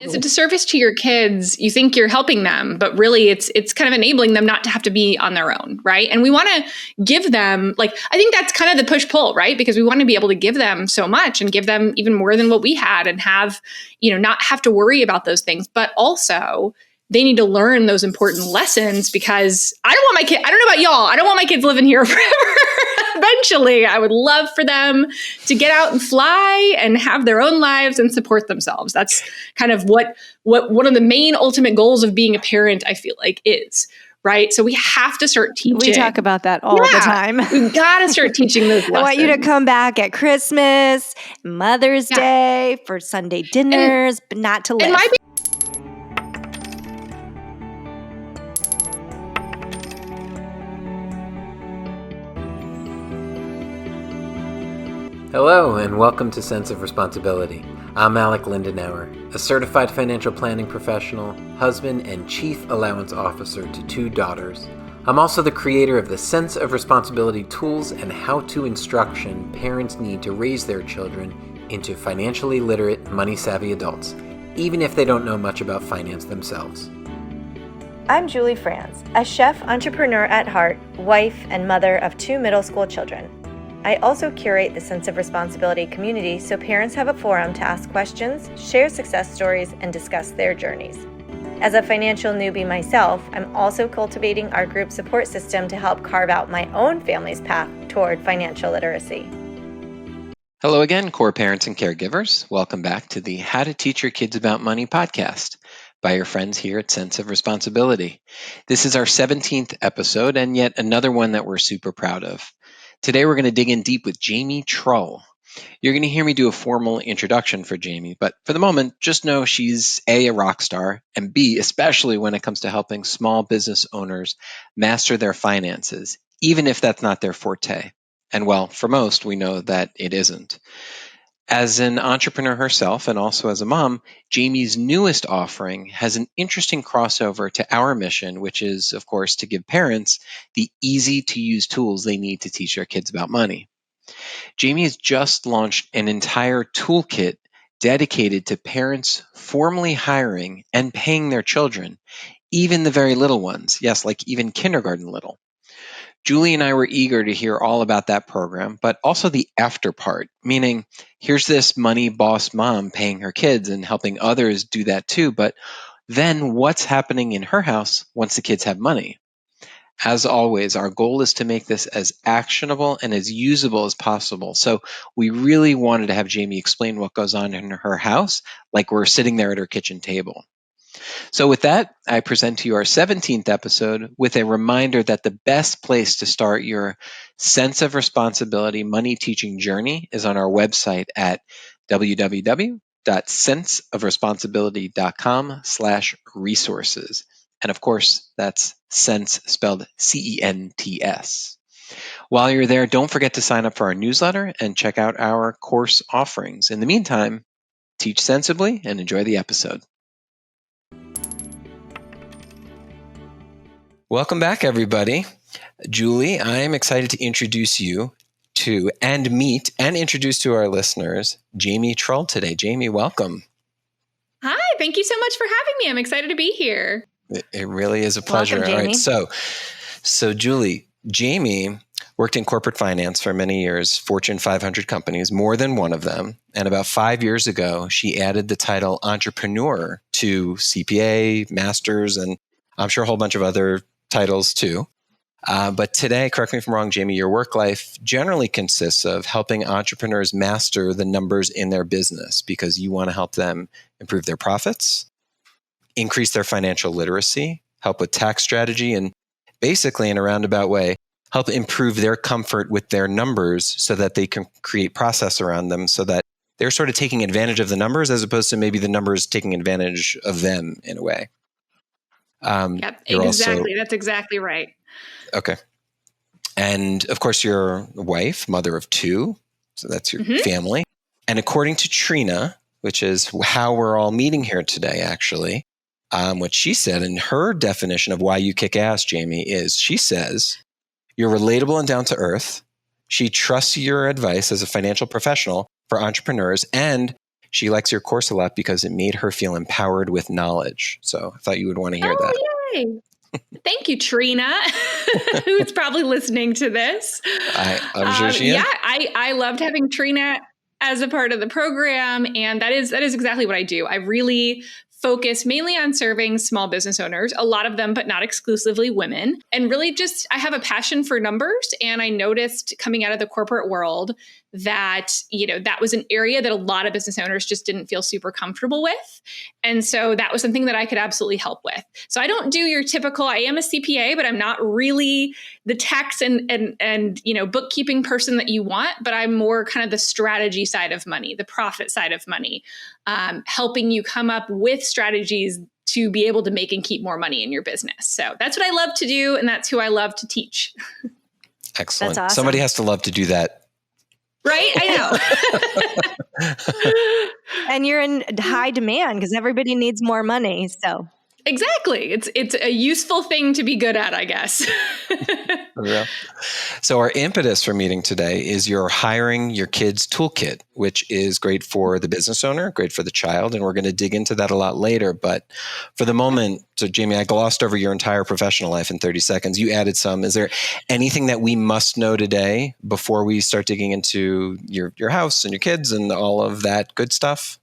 It's a disservice to your kids. You think you're helping them, but really it's kind of enabling them not to have to be on their own, right? And we want to give them, like, I think that's kind of the push-pull, right? Because we want to be able to give them so much and give them even more than what we had and have, not have to worry about those things. But also they need to learn those important lessons because I don't want my kid, I don't know about y'all, I don't want my kids living here forever. Eventually, I would love for them to get out and fly and have their own lives and support themselves. That's kind of what one of the main ultimate goals of being a parent, I feel like, is. Right? So we have to start teaching. We talk about that all the time. We've got to start teaching those lessons. I want you to come back at Christmas, Mother's Day, for Sunday dinners, but not to live. Hello, and welcome to Sense of Responsibility. I'm Alec Lindenauer, a certified financial planning professional, husband, and chief allowance officer to 2 daughters. I'm also the creator of the Sense of Responsibility tools and how-to instruction parents need to raise their children into financially literate, money-savvy adults, even if they don't know much about finance themselves. I'm Julie Franz, a chef entrepreneur at heart, wife, and mother of 2 middle school children. I also curate the Sense of Responsibility community so parents have a forum to ask questions, share success stories, and discuss their journeys. As a financial newbie myself, I'm also cultivating our group support system to help carve out my own family's path toward financial literacy. Hello again, core parents and caregivers. Welcome back to the How to Teach Your Kids About Money podcast by your friends here at Sense of Responsibility. This is our 17th episode and yet another one that we're super proud of. Today, we're going to dig in deep with Jamie Trull. You're going to hear me do a formal introduction for Jamie, but for the moment, just know she's A, rock star, and B, especially when it comes to helping small business owners master their finances, even if that's not their forte. And well, for most, we know that it isn't. As an entrepreneur herself and also as a mom, Jamie's newest offering has an interesting crossover to our mission, which is, of course, to give parents the easy-to-use tools they need to teach their kids about money. Jamie has just launched an entire toolkit dedicated to parents formally hiring and paying their children, even the very little ones. Yes, like even kindergarten little. Julie and I were eager to hear all about that program, but also the after part, meaning here's this money boss mom paying her kids and helping others do that too, but then what's happening in her house once the kids have money? As always, our goal is to make this as actionable and as usable as possible. So we really wanted to have Jamie explain what goes on in her house, like we're sitting there at her kitchen table. So with that, I present to you our 17th episode with a reminder that the best place to start your sense of responsibility money teaching journey is on our website at www.senseofresponsibility.com/resources. And of course, that's sense spelled CENTS. While you're there, don't forget to sign up for our newsletter and check out our course offerings. In the meantime, teach sensibly and enjoy the episode. Welcome back, everybody. Julie, I'm excited to introduce you to and meet and introduce to our listeners Jamie Trull today. Jamie, welcome. Hi, thank you so much for having me. I'm excited to be here. It really is a pleasure. Welcome, Jamie. All right, so Julie, Jamie worked in corporate finance for many years, Fortune 500 companies, more than one of them. And about 5 years ago, she added the title entrepreneur to CPA, masters, and I'm sure a whole bunch of other titles too. But today, correct me if I'm wrong, Jamie, your work life generally consists of helping entrepreneurs master the numbers in their business because you want to help them improve their profits, increase their financial literacy, help with tax strategy, and basically in a roundabout way, help improve their comfort with their numbers so that they can create process around them so that they're sort of taking advantage of the numbers as opposed to maybe the numbers taking advantage of them in a way. Yep, exactly. That's exactly right. Okay. And of course, you're a wife, mother of 2. So that's your family. And according to Trina, which is how we're all meeting here today, actually, what she said in her definition of why you kick ass, Jamie, is she says, you're relatable and down to earth. She trusts your advice as a financial professional for entrepreneurs, and She likes your course a lot because it made her feel empowered with knowledge. So I thought you would want to hear that. Yay. Thank you, Trina, who's probably listening to this. I'm sure she is. Yeah, I loved having Trina as a part of the program. And that is exactly what I do. I really focus mainly on serving small business owners, a lot of them, but not exclusively women. And really just, I have a passion for numbers. And I noticed coming out of the corporate world that, that was an area that a lot of business owners just didn't feel super comfortable with. And so that was something that I could absolutely help with. So I don't do your typical, I am a CPA, but I'm not really the tax and bookkeeping person that you want, but I'm more kind of the strategy side of money, the profit side of money, helping you come up with strategies to be able to make and keep more money in your business. So that's what I love to do. And that's who I love to teach. Excellent. That's awesome. Somebody has to love to do that. Right? I know. And you're in high demand because everybody needs more money. So exactly. It's a useful thing to be good at, I guess. Yeah. So our impetus for meeting today is your Hiring Your Kids Toolkit, which is great for the business owner, great for the child, and we're going to dig into that a lot later. But for the moment, so Jamie, I glossed over your entire professional life in 30 seconds. You added some. Is there anything that we must know today before we start digging into your house and your kids and all of that good stuff?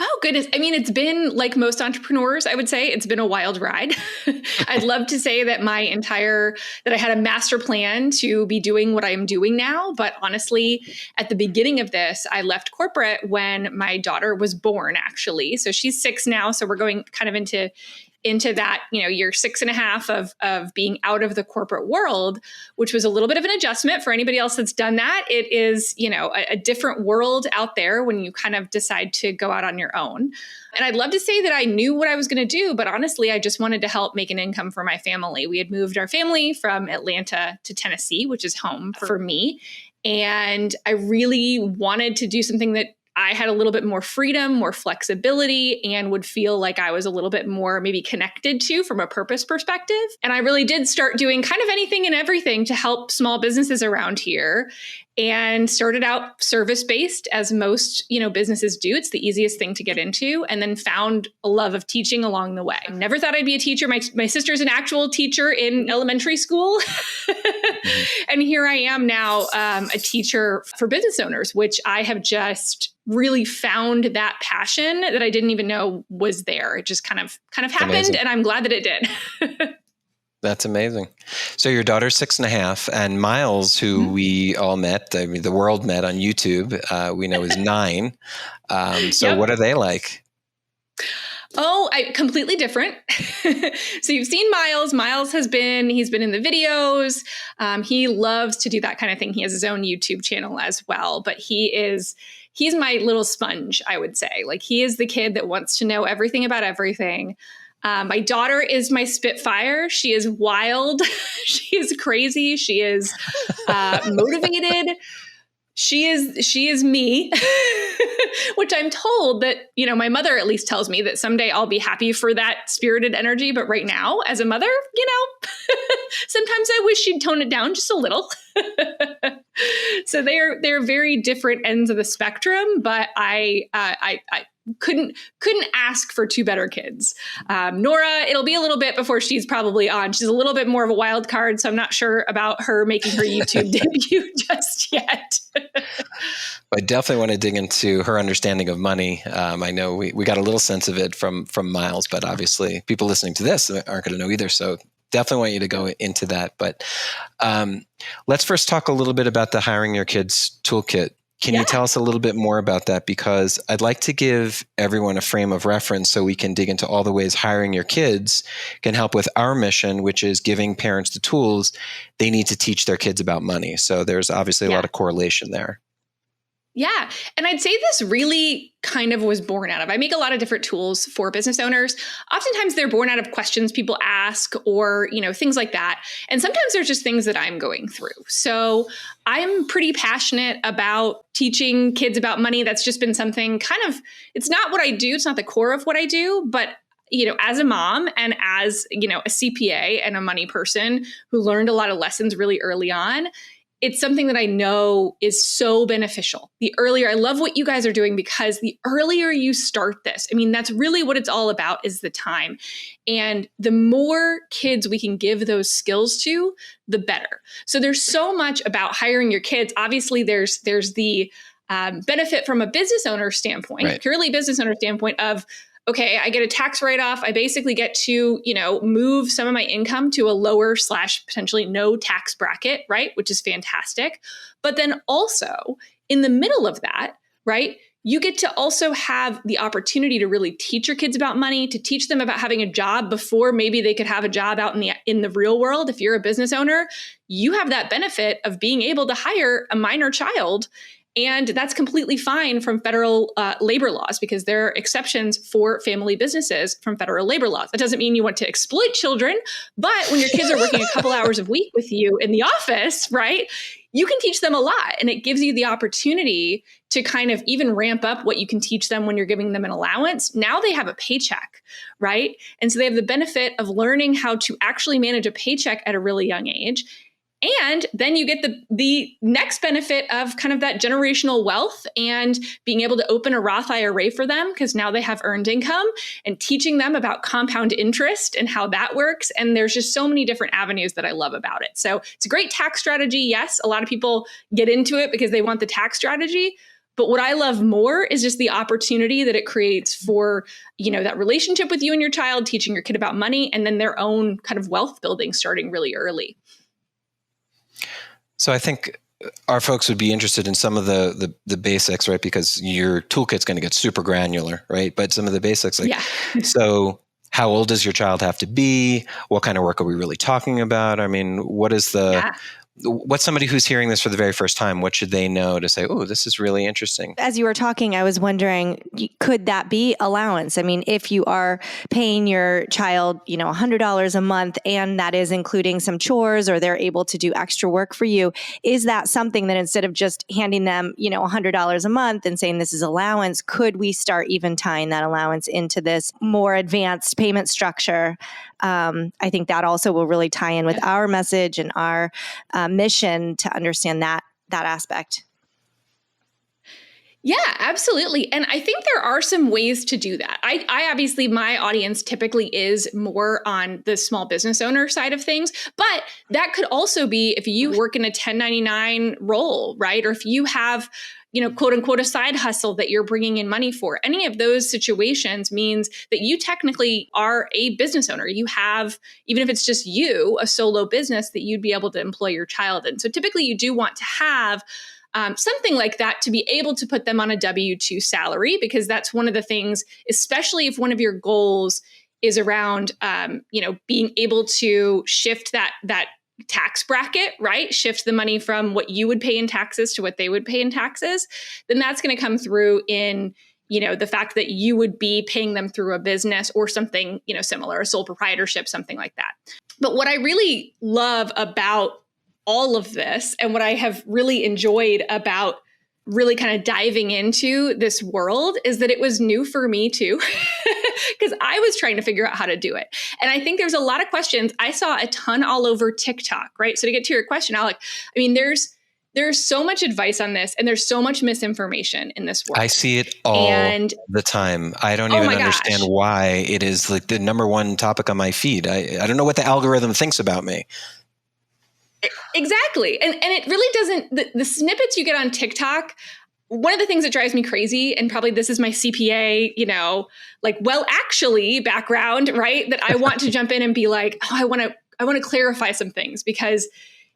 Oh, goodness. I mean, it's been like most entrepreneurs, I would say, it's been a wild ride. I'd love to say that that I had a master plan to be doing what I'm doing now. But honestly, at the beginning of this, I left corporate when my daughter was born, actually. So she's 6 now. So we're going kind of into that, year 6.5 of being out of the corporate world, which was a little bit of an adjustment for anybody else that's done that. It is, a different world out there when you kind of decide to go out on your own. And I'd love to say that I knew what I was going to do, but honestly, I just wanted to help make an income for my family. We had moved our family from Atlanta to Tennessee, which is home for me. And I really wanted to do something that I had a little bit more freedom, more flexibility, and would feel like I was a little bit more maybe connected to from a purpose perspective. And I really did start doing kind of anything and everything to help small businesses around here. And started out service-based, as most, businesses do. It's the easiest thing to get into, and then found a love of teaching along the way. Never thought I'd be a teacher. My sister's an actual teacher in elementary school. And here I am now, a teacher for business owners, which I have just really found that passion that I didn't even know was there. It just kind of happened. Amazing. And I'm glad that it did. That's amazing. So your daughter's 6.5, and Miles, who we all met, the world met on YouTube, we know is 9. So What are they like? Oh, completely different. So you've seen Miles. Miles he's been in the videos. He loves to do that kind of thing. He has his own YouTube channel as well, but he's my little sponge, I would say. Like, he is the kid that wants to know everything about everything. My daughter is my Spitfire. She is wild. She is crazy. She is motivated. She is me, which I'm told that, my mother at least tells me that someday I'll be happy for that spirited energy. But right now, as a mother, sometimes I wish she'd tone it down just a little. So they're very different ends of the spectrum, but I couldn't ask for 2 better kids. Nora, it'll be a little bit before she's probably on. She's a little bit more of a wild card, so I'm not sure about her making her YouTube debut just yet. I definitely want to dig into her understanding of money. I know we got a little sense of it from Miles, but obviously people listening to this aren't going to know either. So definitely want you to go into that. But let's first talk a little bit about the Hiring Your Kids Toolkit. Can you tell us a little bit more about that? Because I'd like to give everyone a frame of reference so we can dig into all the ways hiring your kids can help with our mission, which is giving parents the tools they need to teach their kids about money. So there's obviously a lot of correlation there. Yeah. And I'd say this really kind of was born out of, I make a lot of different tools for business owners. Oftentimes they're born out of questions people ask or, things like that. And sometimes they're just things that I'm going through. So I'm pretty passionate about teaching kids about money. That's just been something it's not what I do. It's not the core of what I do, but as a mom and as, a CPA and a money person who learned a lot of lessons really early on, it's something that I know is so beneficial. The earlier, I love what you guys are doing, because the earlier you start this, I mean, that's really what it's all about, is the time. And the more kids we can give those skills to, the better. So there's so much about hiring your kids. Obviously, there's the benefit from a business owner standpoint, Right. purely business owner standpoint of, okay, I get a tax write-off. I basically get to, move some of my income to a lower / potentially no tax bracket, right? Which is fantastic. But then also in the middle of that, right, you get to also have the opportunity to really teach your kids about money, to teach them about having a job before maybe they could have a job out in the real world. If you're a business owner, you have that benefit of being able to hire a minor child. And that's completely fine from federal labor laws, because there are exceptions for family businesses from federal labor laws. That doesn't mean you want to exploit children, but when your kids are working a couple hours a week with you in the office, right, you can teach them a lot. And it gives you the opportunity to kind of even ramp up what you can teach them when you're giving them an allowance. Now they have a paycheck, right? And so they have the benefit of learning how to actually manage a paycheck at a really young age. And then you get the next benefit of kind of that generational wealth and being able to open a Roth IRA for them, because now they have earned income, and teaching them about compound interest and how that works. And there's just so many different avenues that I love about it. So it's a great tax strategy. Yes, a lot of people get into it because they want the tax strategy. But what I love more is just the opportunity that it creates for, that relationship with you and your child, teaching your kid about money, and then their own kind of wealth building starting really early. So I think our folks would be interested in some of the basics, right? Because your toolkit's going to get super granular, right? But some of the basics, so how old does your child have to be? What kind of work are we really talking about? I mean, what's somebody who's hearing this for the very first time? What should they know to say, oh, this is really interesting? As you were talking, I was wondering, could that be allowance? I mean, if you are paying your child, $100 a month, and that is including some chores, or they're able to do extra work for you, is that something that instead of just handing them, $100 a month and saying this is allowance, could we start even tying that allowance into this more advanced payment structure? I think that also will really tie in with our message and our mission to understand that aspect. Yeah, absolutely. And I think there are some ways to do that. I obviously, my audience typically is more on the small business owner side of things, but that could also be if you work in a 1099 role, right? Or if you have, quote unquote, a side hustle that you're bringing in money for. Any of those situations means that you technically are a business owner. You have, even if it's just you, a solo business that you'd be able to employ your child in. So typically you do want to have something like that to be able to put them on a W-2 salary, because that's one of the things, especially if one of your goals is around, being able to shift that tax bracket, right? Shift the money from what you would pay in taxes to what they would pay in taxes, then that's going to come through in, the fact that you would be paying them through a business or something, similar, a sole proprietorship, something like that. But what I really love about all of this, and what I have really enjoyed about really kind of diving into this world, is that it was new for me too, because I was trying to figure out how to do it. And I think there's a lot of questions. I saw a ton all over TikTok, right? So to get to your question, Alec, I mean, there's so much advice on this, and there's so much misinformation in this world. I see it all the time. I don't even understand why it is like the number one topic on my feed. I don't know what the algorithm thinks about me. Exactly. And it really doesn't, the snippets you get on TikTok, one of the things that drives me crazy, and probably this is my CPA, actually background, right? That I want to jump in and be like, oh, I want to clarify some things, because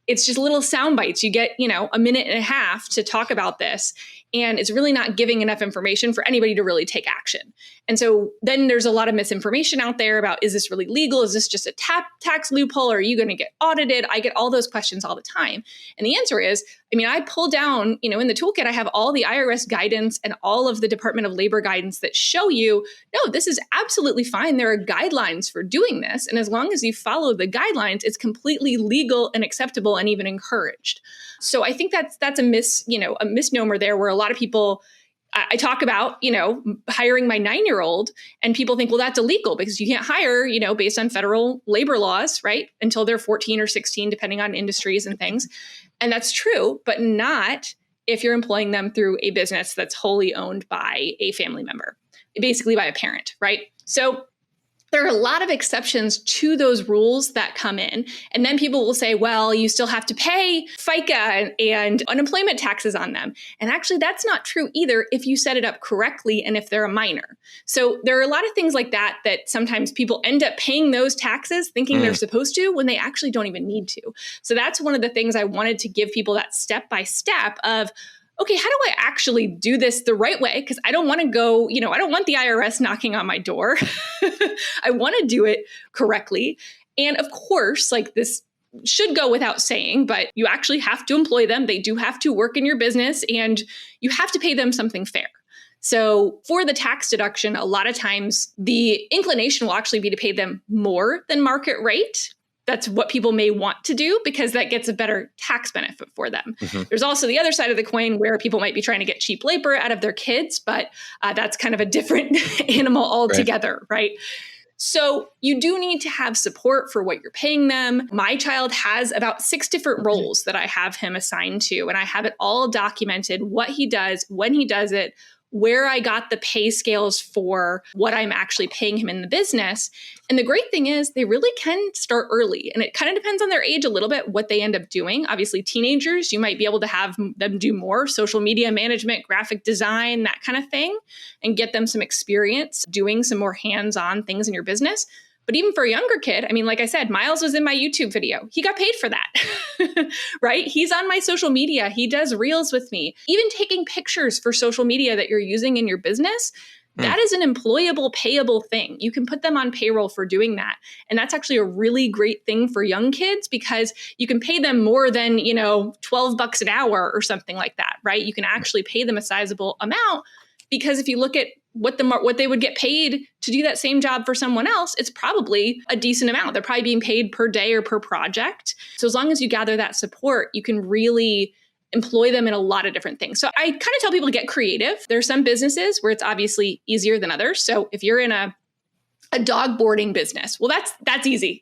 it's just little sound bites. You get, a minute and a half to talk about this, and it's really not giving enough information for anybody to really take action. And so then there's a lot of misinformation out there about, is this really legal? Is this just a tax loophole? Are you going to get audited? I get all those questions all the time. And the answer is, I pull down, in the toolkit, I have all the IRS guidance and all of the Department of Labor guidance that show you, no, this is absolutely fine. There are guidelines for doing this. And as long as you follow the guidelines, it's completely legal and acceptable and even encouraged. So I think that's a misnomer there, where a lot of people, I talk about, hiring my 9-year-old, and people think, well, that's illegal because you can't hire, based on federal labor laws, right? Until they're 14 or 16, depending on industries and things. And that's true, but not if you're employing them through a business that's wholly owned by a family member, basically by a parent, right? So there are a lot of exceptions to those rules that come in. And then people will say, well, you still have to pay FICA and unemployment taxes on them. And actually, that's not true either if you set it up correctly and if they're a minor. So there are a lot of things like that that sometimes people end up paying those taxes thinking they're supposed to when they actually don't even need to. So that's one of the things I wanted to give people, that step by step of, okay, how do I actually do this the right way? Because I don't want to go, I don't want the IRS knocking on my door. I want to do it correctly. And of course, like, this should go without saying, but you actually have to employ them. They do have to work in your business, and you have to pay them something fair. So for the tax deduction, a lot of times the inclination will actually be to pay them more than market rate. That's what people may want to do because that gets a better tax benefit for them. There's also the other side of the coin where people might be trying to get cheap labor out of their kids, but that's kind of a different animal altogether, right? So you do need to have support for what you're paying them. My child has about 6 different roles that I have him assigned to, and I have it all documented, what he does, when he does it, where I got the pay scales for what I'm actually paying him in the business. And the great thing is they really can start early. And it kind of depends on their age a little bit, what they end up doing. Obviously, teenagers, you might be able to have them do more social media management, graphic design, that kind of thing, and get them some experience doing some more hands-on things in your business. But even for a younger kid, I mean, like I said, Miles was in my YouTube video. He got paid for that, right? He's on my social media. He does reels with me. Even taking pictures for social media that you're using in your business, that is an employable, payable thing. You can put them on payroll for doing that. And that's actually a really great thing for young kids because you can pay them more than, $12 an hour or something like that, right? You can actually pay them a sizable amount because if you look at what they would get paid to do that same job for someone else, it's probably a decent amount. They're probably being paid per day or per project. So as long as you gather that support, you can really employ them in a lot of different things. So I kind of tell people to get creative. There are some businesses where it's obviously easier than others. So if you're in a dog boarding business, well, that's easy,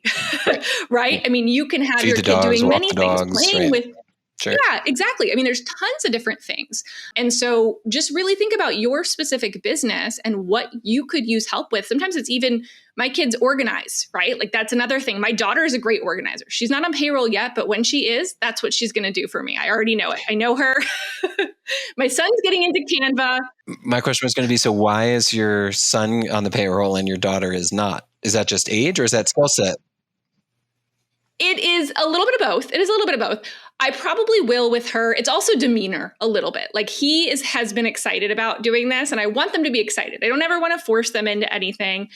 right? I mean, you can have Feed your the kid dogs, doing walk many the things, dogs, playing right. with. Sure. Yeah, exactly. I mean, there's tons of different things. And so just really think about your specific business and what you could use help with. Sometimes it's even my kids organize, right? Like that's another thing. My daughter is a great organizer. She's not on payroll yet, but when she is, that's what she's going to do for me. I already know it. I know her. My son's getting into Canva. My question was going to be, so why is your son on the payroll and your daughter is not? Is that just age or is that skill set? It is a little bit of both. It is a little bit of both. I probably will with her. It's also demeanor a little bit. Like has been excited about doing this and I want them to be excited. I don't ever want to force them into anything.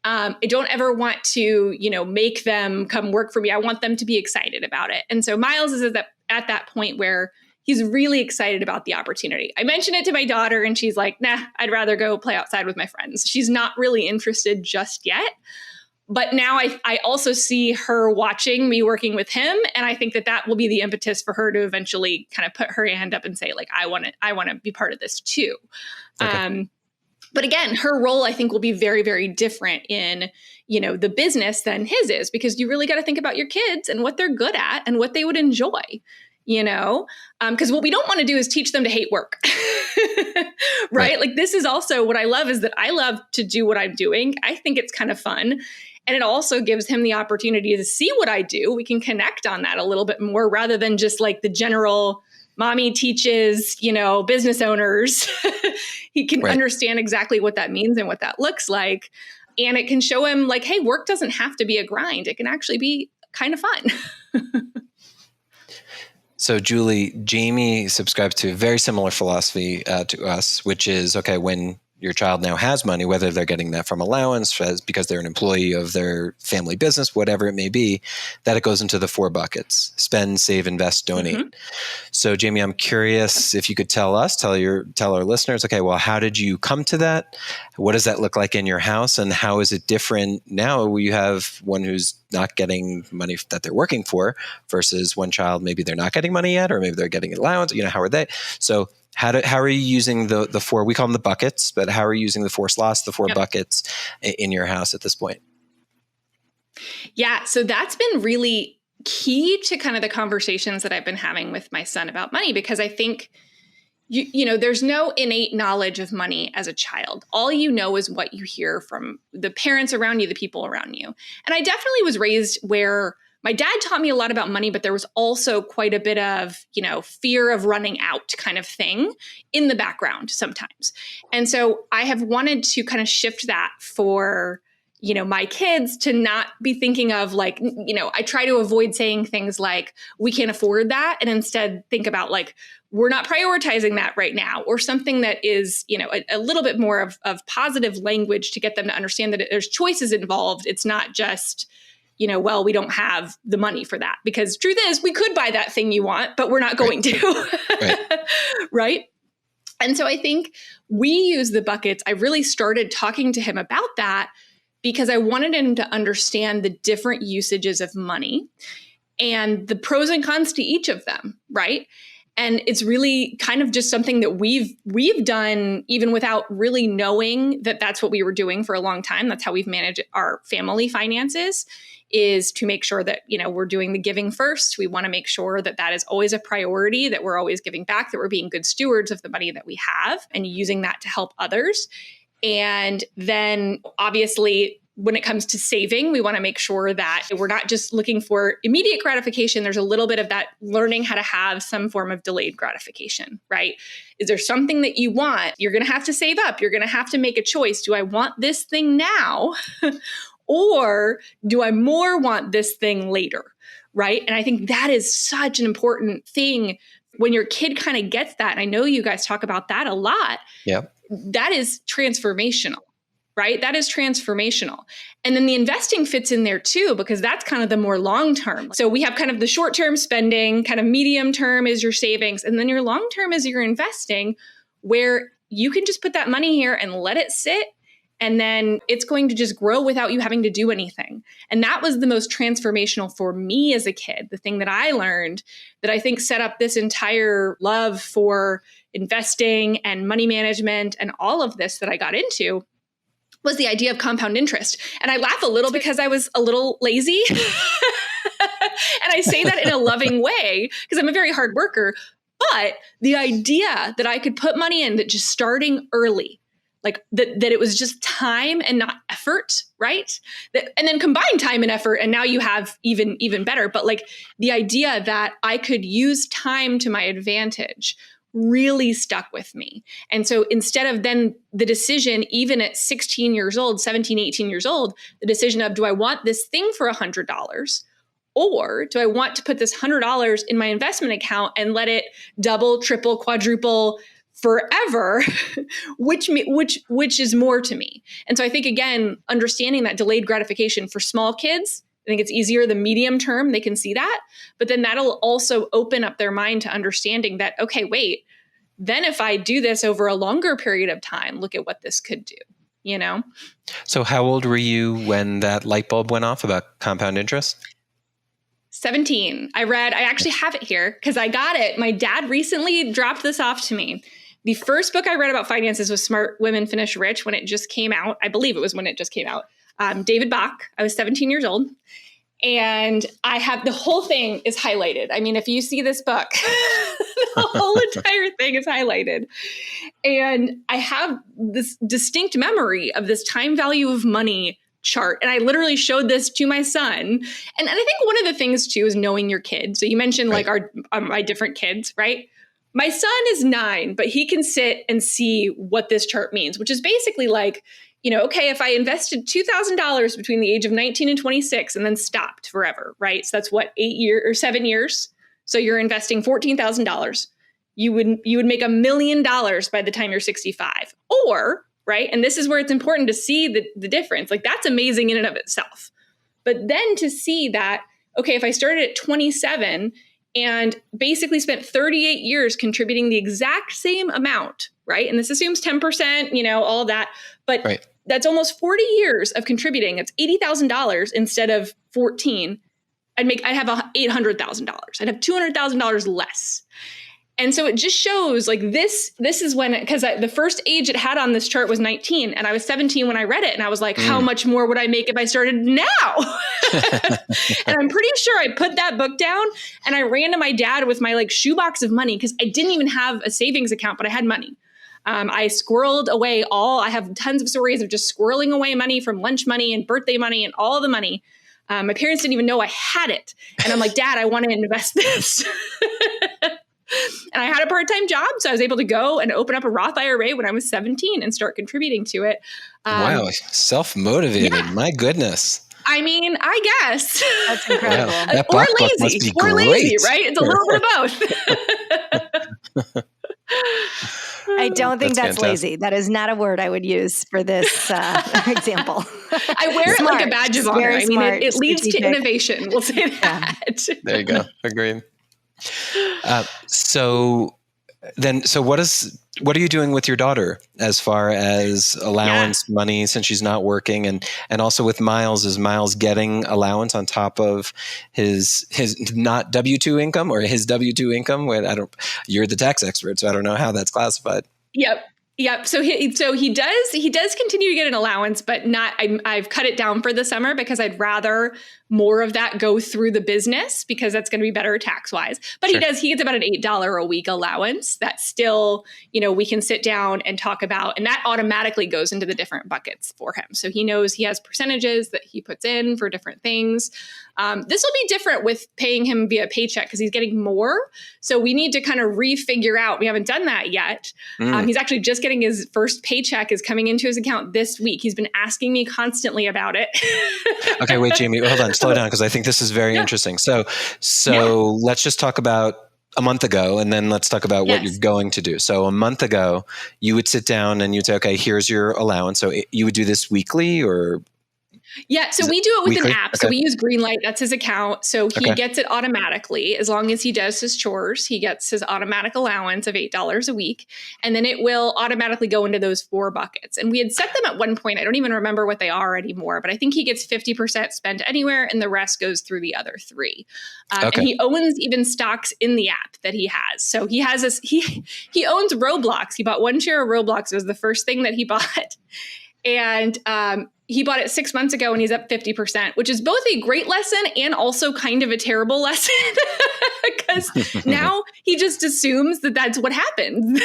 I don't ever want to, make them come work for me. I want them to be excited about it. And so Miles is at that point where he's really excited about the opportunity. I mentioned it to my daughter and she's like, nah, I'd rather go play outside with my friends. She's not really interested just yet. But now I also see her watching me working with him. And I think that will be the impetus for her to eventually kind of put her hand up and say, like, I want to be part of this too. Okay. But again, her role, I think, will be very, very different in, the business than his is, because you really got to think about your kids and what they're good at and what they would enjoy, because what we don't want to do is teach them to hate work. Right? Like this is also what I love is that I love to do what I'm doing. I think it's kind of fun. And it also gives him the opportunity to see what I do. We can connect on that a little bit more rather than just like the general mommy teaches, business owners. He can understand exactly what that means and what that looks like. And it can show him like, hey, work doesn't have to be a grind. It can actually be kind of fun. So Julie, Jamie subscribes to a very similar philosophy to us, which is, okay, when your child now has money, whether they're getting that from allowance because they're an employee of their family business, whatever it may be, that it goes into the 4 buckets: spend, save, invest, donate. Mm-hmm. So Jamie, I'm curious if you could tell our listeners, okay, well, how did you come to that? What does that look like in your house? And how is it different now where you have one who's not getting money that they're working for versus one child, maybe they're not getting money yet, or maybe they're getting allowance, how are they? So how are you using the 4, we call them the buckets, but how are you using the 4 slots, the 4 buckets in your house at this point? Yeah. So that's been really key to kind of the conversations that I've been having with my son about money, because I think there's no innate knowledge of money as a child. All you know is what you hear from the parents around you, the people around you. And I definitely was raised where my dad taught me a lot about money, but there was also quite a bit of, fear of running out kind of thing in the background sometimes. And so I have wanted to kind of shift that for my kids to not be thinking of like, I try to avoid saying things like, we can't afford that. And instead think about like, we're not prioritizing that right now, or something that is, a little bit more of positive language to get them to understand that there's choices involved. It's not just, well, we don't have the money for that, because truth is we could buy that thing you want, but we're not going to. Right. Right. And so I think we use the buckets. I really started talking to him about that because I wanted him to understand the different usages of money and the pros and cons to each of them, right? And it's really kind of just something that we've done even without really knowing that that's what we were doing for a long time. That's how we've managed our family finances, is to make sure that, we're doing the giving first. We want to make sure that that is always a priority, that we're always giving back, that we're being good stewards of the money that we have and using that to help others. And then obviously, when it comes to saving, we want to make sure that we're not just looking for immediate gratification. There's a little bit of that learning how to have some form of delayed gratification, right? Is there something that you want? You're going to have to save up. You're going to have to make a choice. Do I want this thing now? Or do I more want this thing later, right? And I think that is such an important thing when your kid kind of gets that. And I know you guys talk about that a lot. Yep. That is transformational, right? That is transformational. And then the investing fits in there too, because that's kind of the more long-term. So we have kind of the short-term spending, kind of medium term is your savings. And then your long-term is your investing, where you can just put that money here and let it sit. And then it's going to just grow without you having to do anything. And that was the most transformational for me as a kid. The thing that I learned that I think set up this entire love for investing and money management and all of this that I got into was the idea of compound interest. And I laugh a little because I was a little lazy. And I say that in a loving way because I'm a very hard worker. But the idea that I could put money in, that just starting early, like that it was just time and not effort, right? And then combine time and effort, and now you have even better. But like the idea that I could use time to my advantage really stuck with me. And so instead of then the decision, even at 16 years old, 17, 18 years old, the decision of, do I want this thing for $100? Or do I want to put this $100 in my investment account and let it double, triple, quadruple forever, which is more to me? And so I think, again, understanding that delayed gratification for small kids, I think it's easier. The medium term, they can see that, but then that'll also open up their mind to understanding that, okay, wait, then if I do this over a longer period of time, look at what this could do, So how old were you when that light bulb went off about compound interest? 17. I actually have it here because I got it. My dad recently dropped this off to me. The first book I read about finances was Smart Women Finish Rich when it just came out. I believe it was when it just came out. David Bach. I was 17 years old. And I have the whole thing is highlighted. I mean, if you see this book, the whole entire thing is highlighted. And I have this distinct memory of this time value of money chart. And I literally showed this to my son. And I think one of the things too is knowing your kid. So you mentioned like my different kids, right? My son is 9, but he can sit and see what this chart means, which is basically like, okay, if I invested $2,000 between the age of 19 and 26 and then stopped forever, right? So that's what, 8 years or 7 years. So you're investing $14,000. You would make $1 million by the time you're 65. Or, right? And this is where it's important to see the difference. Like that's amazing in and of itself. But then to see that, okay, if I started at 27 and basically spent 38 years contributing the exact same amount, right? And this assumes 10%, all that. But that's almost 40 years of contributing. It's $80,000 instead of 14. I'd have $800,000. I'd have $200,000 less. And so it just shows like this is when, because the first age it had on this chart was 19 and I was 17 when I read it. And I was like, how much more would I make if I started now? And I'm pretty sure I put that book down and I ran to my dad with my like shoebox of money because I didn't even have a savings account, but I had money. I squirreled away I have tons of stories of just squirreling away money from lunch money and birthday money and all the money. My parents didn't even know I had it. And I'm like, Dad, I want to invest this. And I had a part-time job, so I was able to go and open up a Roth IRA when I was 17 and start contributing to it. Wow, self-motivated. Yeah. My goodness. I mean, I guess. That's incredible. Wow. That or book lazy. must be or great. lazy, right? It's a little bit of both. I don't think that's fantastic. Lazy. That is not a word I would use for this example. I wear it like a badge of honor. I mean, it leads to innovation. We'll say that. Yeah. There you go. Agreed. So what are you doing with your daughter as far as allowance money since she's not working, and also with Miles? Is Miles getting allowance on top of his not W-2 income or his W-2 income? You're the tax expert, so I don't know how that's classified. Yep. So he does continue to get an allowance, but not. I've cut it down for the summer because I'd rather more of that go through the business because that's going to be better tax wise. But Sure. he gets about an $8 a week allowance that still, we can sit down and talk about, and that automatically goes into the different buckets for him. So he knows he has percentages that he puts in for different things. This will be different with paying him via paycheck because he's getting more. So we need to kind of refigure out. We haven't done that yet. He's actually just getting his first paycheck is coming into his account this week. He's been asking me constantly about it. Okay, wait, Jamie, hold on, slow down because I think this is very interesting. So let's just talk about a month ago, and then let's talk about what you're going to do. So a month ago, you would sit down and you'd say, okay, here's your allowance. So you would do this weekly or? Yeah, so we do it with weekly? an app. Okay. So we use Greenlight. That's his account. So he gets it automatically. As long as he does his chores, he gets his automatic allowance of $8 a week. And then it will automatically go into those 4 buckets. And we had set them at one point. I don't even remember what they are anymore, but I think he gets 50% spent anywhere and the rest goes through the other 3. And he owns even stocks in the app that he has. So he has this, he owns Roblox. He bought 1 share of Roblox. It was the first thing that he bought. And he bought it 6 months ago and he's up 50%, which is both a great lesson and also kind of a terrible lesson because now he just assumes that that's what happens,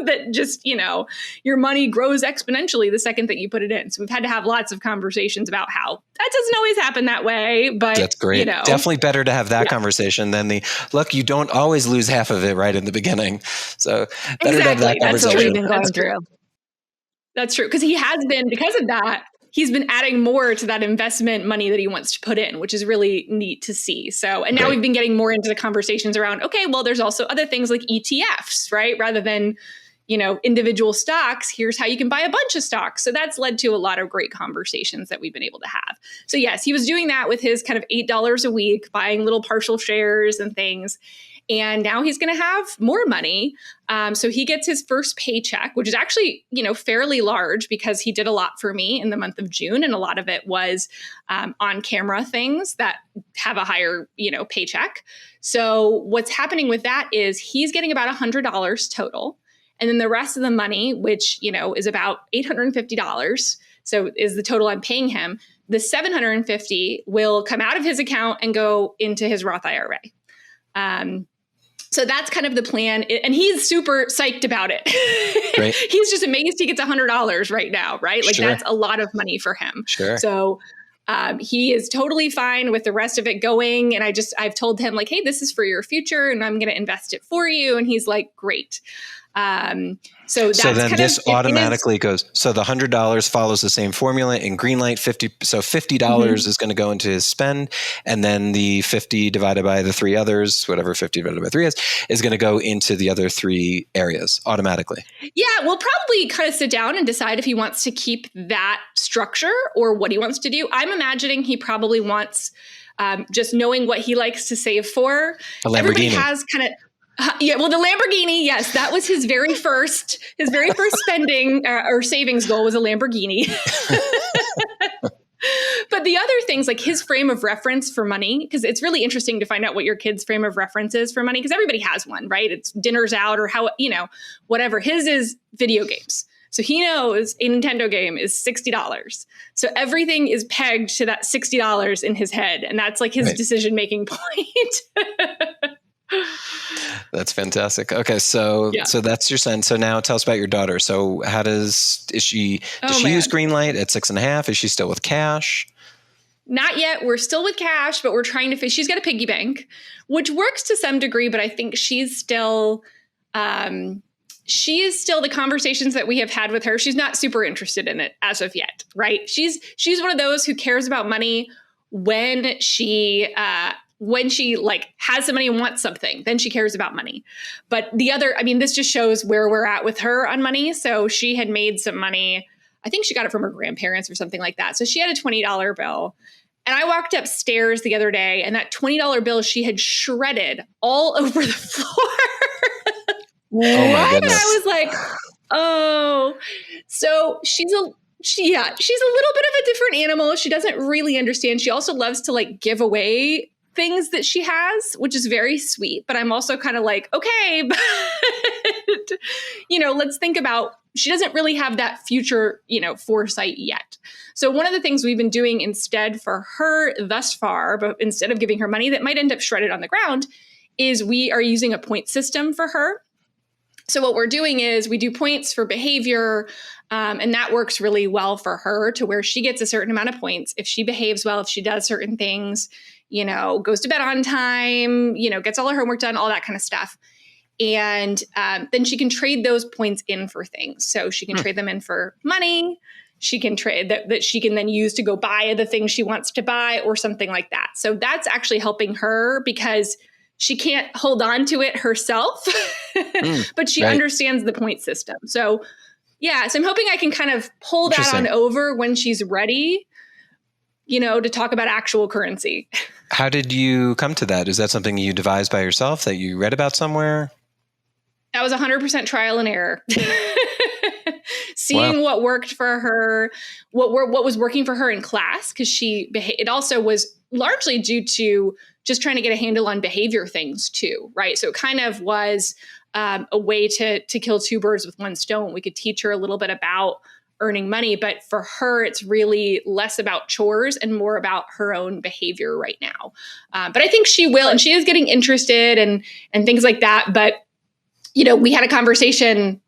that just, your money grows exponentially the second that you put it in. So we've had to have lots of conversations about how that doesn't always happen that way, but that's great. Definitely better to have that conversation than look, you don't always lose half of it right in the beginning. So better to have that conversation. That's what we've been going through. That's true. Because because of that, he's been adding more to that investment money that he wants to put in, which is really neat to see. So, and now we've been getting more into the conversations around, okay, well, there's also other things like ETFs, right? Rather than, individual stocks, here's how you can buy a bunch of stocks. So that's led to a lot of great conversations that we've been able to have. So yes, he was doing that with his kind of $8 a week, buying little partial shares and things. And now he's going to have more money. So he gets his first paycheck, which is actually, fairly large because he did a lot for me in the month of June. And a lot of it was on camera things that have a higher, paycheck. So what's happening with that is he's getting about $100 total. And then the rest of the money, which, is about $850. So is the total I'm paying him. The $750 will come out of his account and go into his Roth IRA. So that's kind of the plan. And he's super psyched about it. Right. He's just amazed he gets $100 right now, right? Like that's a lot of money for him. Sure. So he is totally fine with the rest of it going. And I've told him like, hey, this is for your future and I'm going to invest it for you. And he's like, great. So then this automatically goes. So the $100 follows the same formula in Greenlight. $50 is going to go into his spend, and then the 50 divided by the 3 others, whatever 50 divided by 3 is going to go into the other 3 areas automatically. Yeah, we'll probably kind of sit down and decide if he wants to keep that structure or what he wants to do. I'm imagining he probably wants just knowing what he likes to save for. A Lamborghini. Everybody has kind of. Yeah, well, the Lamborghini, yes, that was his very first spending or savings goal was a Lamborghini. But the other things, like his frame of reference for money, because it's really interesting to find out what your kid's frame of reference is for money, because everybody has one, right? It's dinners out or how, whatever. His is video games. So he knows a Nintendo game is $60. So everything is pegged to that $60 in his head. And that's like his decision-making point. That's fantastic. Okay. So that's your son. So now tell us about your daughter. So does she use Greenlight at 6.5? Is she still with cash? Not yet. We're still with cash, but we're trying to she's got a piggy bank, which works to some degree, but I think she's still, she is still the conversations that we have had with her. She's not super interested in it as of yet, right? She's one of those who cares about money when she like has some money and wants something, then she cares about money. But this just shows where we're at with her on money. So she had made some money. I think she got it from her grandparents or something like that. So she had a $20 bill. And I walked upstairs the other day and that $20 bill she had shredded all over the floor. Oh my goodness. And I was like, oh, so she's a little bit of a different animal. She doesn't really understand. She also loves to like give away things that she has, which is very sweet. But I'm also kind of like, okay, but let's think about, she doesn't really have that future, foresight yet. So one of the things we've been doing instead for her thus far, but instead of giving her money that might end up shredded on the ground, is we are using a point system for her. So what we're doing is we do points for behavior, and that works really well for her to where she gets a certain amount of points. If she behaves well, if she does certain things, goes to bed on time, gets all her homework done, all that kind of stuff. And then she can trade those points in for things. So she can trade them in for money. She can trade that she can then use to go buy the thing she wants to buy or something like that. So that's actually helping her because she can't hold on to it herself, but she understands the point system. So so I'm hoping I can kind of pull that on over when she's ready, to talk about actual currency. How did you come to that? Is that something you devised by yourself that you read about somewhere? That was 100% trial and error. Seeing what worked for her, what was working for her in class, because it also was largely due to just trying to get a handle on behavior things too, right? So it kind of was a way to kill two birds with one stone. We could teach her a little bit about earning money, but for her, it's really less about chores and more about her own behavior right now. But I think she will, and she is getting interested and things like that. But, we had a conversation,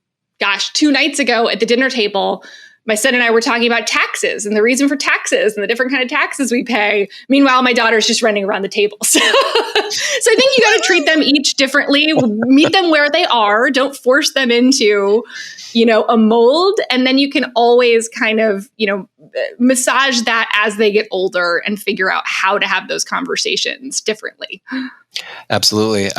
2 nights ago at the dinner table. My son and I were talking about taxes and the reason for taxes and the different kind of taxes we pay. Meanwhile, my daughter's just running around the table. So I think you got to treat them each differently, meet them where they are. Don't force them into, a mold. And then you can always kind of, massage that as they get older and figure out how to have those conversations differently. Absolutely.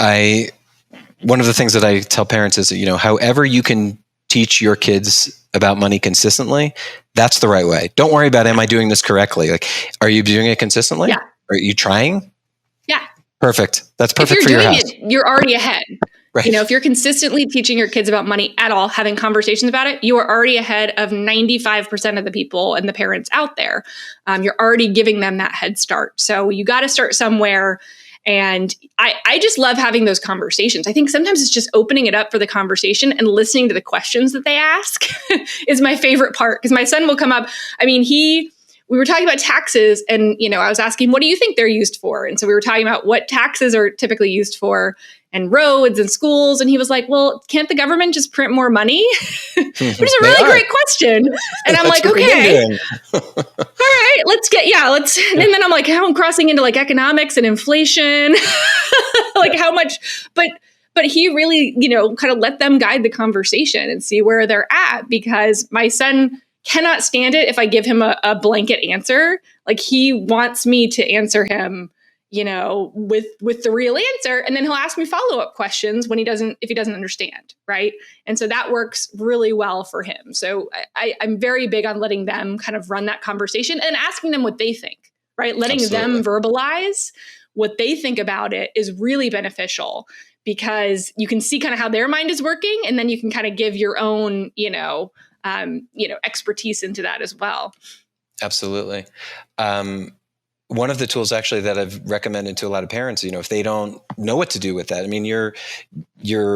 One of the things that I tell parents is, however you can teach your kids about money consistently, that's the right way. Don't worry about, am I doing this correctly? Like, are you doing it consistently? Yeah. Are you trying? Yeah. Perfect. That's perfect for your house. If you're doing it, you're already ahead. Right. If you're consistently teaching your kids about money at all, having conversations about it, you are already ahead of 95% of the people and the parents out there. You're already giving them that head start. So you got to start somewhere. And I just love having those conversations. I think sometimes it's just opening it up for the conversation and listening to the questions that they ask is my favorite part. Because my son will come up. We were talking about taxes and, I was asking, what do you think they're used for? And so we were talking about what taxes are typically used for and roads and schools. And he was like, well, can't the government just print more money? Which is a really great question. And I'm like, okay, all right, and then I'm like, how I'm crossing into like economics and inflation, like how much, but he really, kind of let them guide the conversation and see where they're at, because my son cannot stand it if I give him a blanket answer. Like he wants me to answer him, with the real answer. And then he'll ask me follow-up questions if he doesn't understand. Right. And so that works really well for him. So I'm very big on letting them kind of run that conversation and asking them what they think, right? Letting them verbalize what they think about it is really beneficial, because you can see kind of how their mind is working. And then you can kind of give your own, expertise into that as well. Absolutely. one of the tools actually that I've recommended to a lot of parents, if they don't know what to do with that, I mean, you're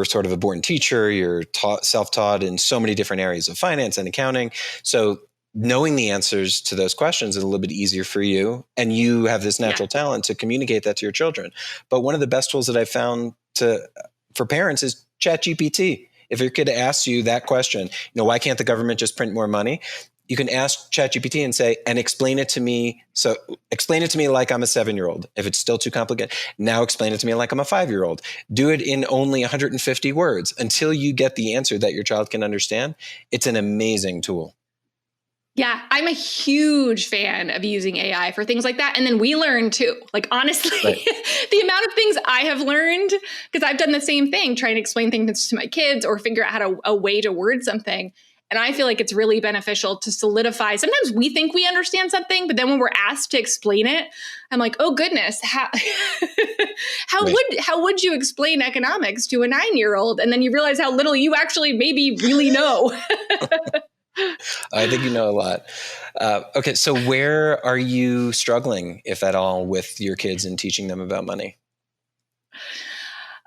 sort of a born teacher, you're self-taught in so many different areas of finance and accounting. So knowing the answers to those questions is a little bit easier for you. And you have this natural talent to communicate that to your children. But one of the best tools that I found for parents is ChatGPT. If your kid asks you that question, why can't the government just print more money? You can ask ChatGPT and say, and explain it to me. So explain it to me like I'm a 7-year-old. If it's still too complicated, now explain it to me like I'm a 5-year-old. Do it in only 150 words until you get the answer that your child can understand. It's an amazing tool. Yeah, I'm a huge fan of using AI for things like that. And then we learn too. Like, honestly, right. The amount of things I have learned, because I've done the same thing, trying to explain things to my kids or figure out a way to word something. And I feel like it's really beneficial to solidify. Sometimes we think we understand something, but then when we're asked to explain it, I'm like, oh goodness, how would you explain economics to a 9-year-old? And then you realize how little you actually maybe really know. I think you know a lot. Okay, so where are you struggling, if at all, with your kids and teaching them about money?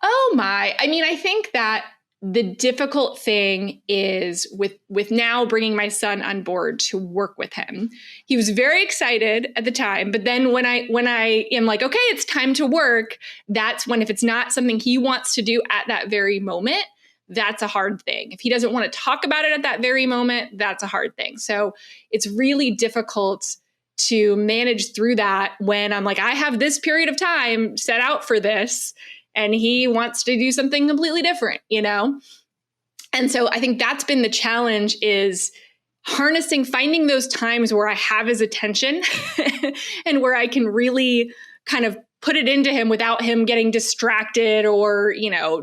Oh my! I mean, I think that the difficult thing is with now bringing my son on board to work with him. He was very excited at the time, but then when I am like, okay, it's time to work, that's when, if it's not something he wants to do at that very moment, that's a hard thing. If he doesn't want to talk about it at that very moment, that's a hard thing. So it's really difficult to manage through that when I'm like, I have this period of time set out for this, and he wants to do something completely different, And so I think that's been the challenge, is finding those times where I have his attention and where I can really kind of put it into him without him getting distracted or,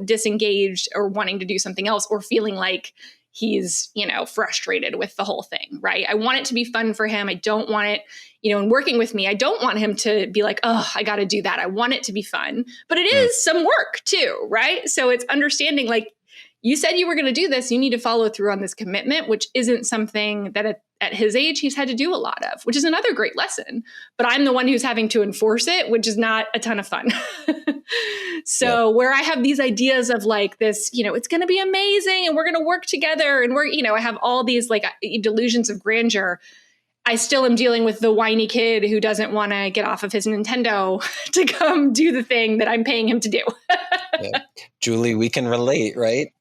disengaged or wanting to do something else or feeling like he's, frustrated with the whole thing, right? I want it to be fun for him. I don't want it, in working with me, I don't want him to be like, oh, I got to do that. I want it to be fun, but it is some work too, right? So it's understanding, like, you said you were going to do this, you need to follow through on this commitment, which isn't something that at his age he's had to do a lot of, which is another great lesson. But I'm the one who's having to enforce it, which is not a ton of fun. So where I have these ideas of like this, it's going to be amazing and we're going to work together and I have all these like delusions of grandeur. I still am dealing with the whiny kid who doesn't want to get off of his Nintendo to come do the thing that I'm paying him to do. Yeah. Julie, we can relate, right?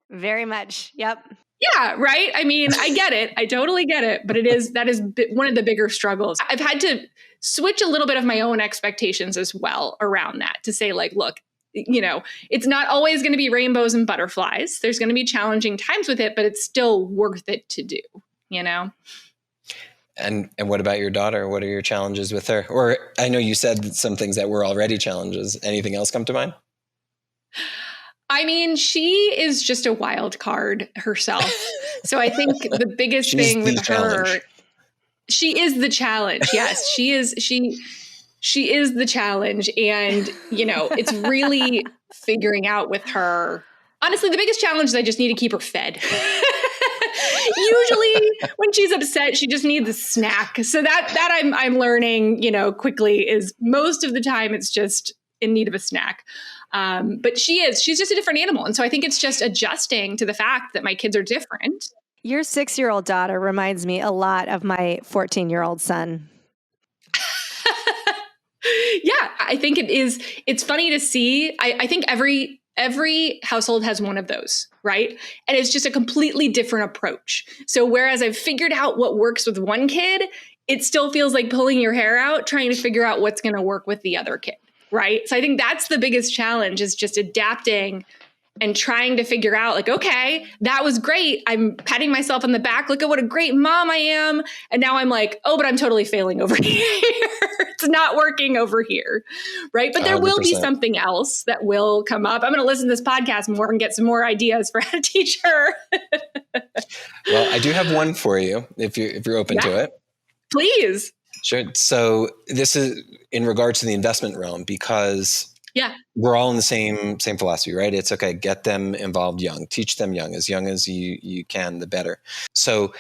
Very much. Yep. Yeah, right. I mean, I get it. I totally get it. But that is one of the bigger struggles. I've had to switch a little bit of my own expectations as well around that, to say like, look, it's not always going to be rainbows and butterflies. There's going to be challenging times with it, but it's still worth it to do, And what about your daughter? What are your challenges with her? Or I know you said some things that were already challenges. Anything else come to mind? I mean, she is just a wild card herself. So I think the biggest thing with her, she is the challenge. Yes, she is. She is the challenge. And, it's really figuring out with her. Honestly, the biggest challenge is I just need to keep her fed. Usually when she's upset, she just needs a snack. So that I'm learning, quickly, is most of the time it's just in need of a snack. But she's just a different animal. And so I think it's just adjusting to the fact that my kids are different. Your 6-year-old daughter reminds me a lot of my 14-year-old son. Yeah, I think it's funny to see. I think every household has one of those, right? And it's just a completely different approach. So whereas I've figured out what works with one kid, it still feels like pulling your hair out, trying to figure out what's going to work with the other kid, right? So I think that's the biggest challenge, is just adapting and trying to figure out like, okay, that was great. I'm patting myself on the back. Look at what a great mom I am. And now I'm like, oh, but I'm totally failing over here. It's not working over here. Right. But there 100%. will be something else that will come up. I'm going to listen to this podcast more and get some more ideas for how to teach her. Well, I do have one for you if you're open to it. Please. Sure. So this is in regards to the investment realm, because we're all in the same philosophy, right? It's okay. Get them involved young, teach them young as you can, the better. So